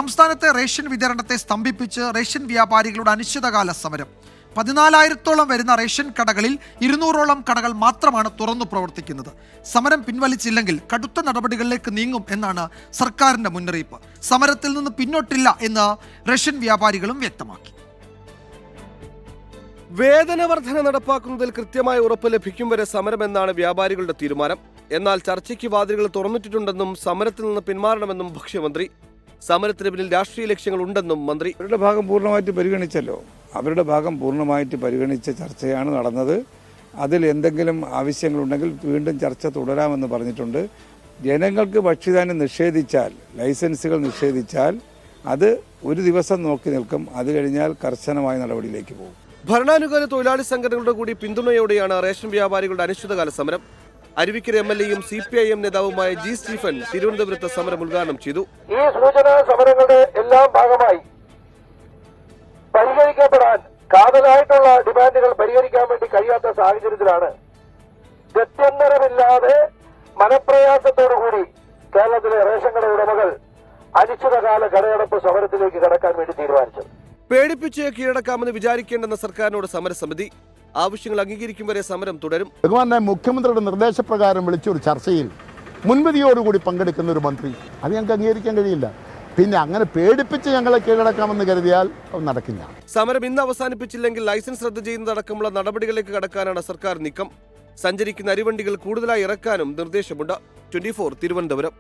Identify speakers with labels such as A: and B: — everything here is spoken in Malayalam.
A: സംസ്ഥാനത്തെ റേഷൻ വിതരണത്തെ സ്തംഭിപ്പിച്ച് റേഷൻ വ്യാപാരികളുടെ അനിശ്ചിതകാല സമരം. 14,000-ഓളം വരുന്ന റേഷൻ കടകളിൽ 200-ഓളം കടകൾ മാത്രമാണ് തുറന്നു പ്രവർത്തിക്കുന്നത്. സമരം പിൻവലിച്ചില്ലെങ്കിൽ കടുത്ത നടപടികളിലേക്ക് നീങ്ങും എന്നാണ് സർക്കാരിന്റെ മുന്നറിയിപ്പ്. സമരത്തിൽ നിന്ന് പിന്നോട്ടില്ല എന്ന് റേഷൻ വ്യാപാരികളും വ്യക്തമാക്കി.
B: വേതന വർധന നടപ്പാക്കുന്നതിൽ കൃത്യമായ ഉറപ്പ് ലഭിക്കും വരെ സമരമെന്നാണ് വ്യാപാരികളുടെ തീരുമാനം. എന്നാൽ ചർച്ചയ്ക്ക് വാതിലുകൾ തുറന്നിട്ടുണ്ടെന്നും സമരത്തിൽ നിന്ന് പിന്മാറണമെന്നും ഭക്ഷ്യമന്ത്രി. സമരത്തിന് പിന്നിൽ രാഷ്ട്രീയ ലക്ഷ്യങ്ങൾ ഉണ്ടെന്നും മന്ത്രി.
C: അവരുടെ ഭാഗം പൂർണ്ണമായിട്ട് പരിഗണിച്ചല്ലോ. അവരുടെ ഭാഗം പൂർണ്ണമായിട്ട് പരിഗണിച്ച ചർച്ചയാണ് നടന്നത്. അതിൽ എന്തെങ്കിലും ആവശ്യങ്ങളുണ്ടെങ്കിൽ വീണ്ടും ചർച്ച തുടരാമെന്ന് പറഞ്ഞിട്ടുണ്ട്. ജനങ്ങൾക്ക് ഭക്ഷ്യധാന്യം നിഷേധിച്ചാൽ, ലൈസൻസുകൾ നിഷേധിച്ചാൽ അത് ഒരു ദിവസം നോക്കി നിൽക്കും. അത് കഴിഞ്ഞാൽ കർശനമായ നടപടിയിലേക്ക് പോകും.
B: ഭരണാനുകൂല തൊഴിലാളി സംഘടനകളുടെ കൂടി പിന്തുണയോടെയാണ് റേഷൻ വ്യാപാരികളുടെ അനിശ്ചിതകാല സമരം. അരുവിക്കര MLA-യും CPIM നേതാവുമായ G. സ്റ്റീഫൻ തിരുവനന്തപുരത്ത് സമരം ഉദ്ഘാടനം ചെയ്തു.
D: ഈ സൂചനാ സമരങ്ങളുടെ എല്ലാം ഭാഗമായി പരിഹരിക്കപ്പെടാൻ കാതലായിട്ടുള്ള ഡിമാൻഡുകൾ പരിഹരിക്കാൻ വേണ്ടി കഴിയാത്ത സാഹചര്യത്തിലാണ് ഗത്യന്തരമില്ലാതെ മനപ്രയാസത്തോടുകൂടി കേരളത്തിലെ റേഷൻ കട ഉടമകൾ അനിശ്ചിതകാല കടയടപ്പ് സമരത്തിലേക്ക് കടക്കാൻ വേണ്ടി തീരുമാനിച്ചത്.
B: പേടിപ്പിച്ച് കീഴടക്കാമെന്ന് വിചാരിക്കേണ്ടെന്ന സർക്കാരിനോട് സമരസമിതി. ആവശ്യങ്ങൾ അംഗീകരിക്കും വരെ സമരം തുടരും.
E: ബഹുമാനായ മുഖ്യമന്ത്രിയുടെ നിർദ്ദേശപ്രകാരം വിളിച്ച ഒരു ചർച്ചയിൽ മുൻവിധിയോടുകൂടി പങ്കെടുക്കുന്ന ഒരു മന്ത്രി, അത് ഞങ്ങൾക്ക് അംഗീകരിക്കാൻ കഴിയില്ല. പിന്നെ അങ്ങനെ പേടിപ്പിച്ച് ഞങ്ങളെ കീഴടക്കാമെന്ന് കരുതിയാൽ അത് നടക്കില്ല.
B: സമരം ഇന്ന് അവസാനിപ്പിച്ചില്ലെങ്കിൽ ലൈസൻസ് റദ്ദ് ചെയ്യുന്നതടക്കമുള്ള നടപടികളിലേക്ക് കടക്കാനാണ് സർക്കാർ നീക്കം. സഞ്ചരിക്കുന്ന അരിവണ്ടികൾ കൂടുതലായി ഇറക്കാനും നിർദ്ദേശമുണ്ട്. 24 തിരുവനന്തപുരം.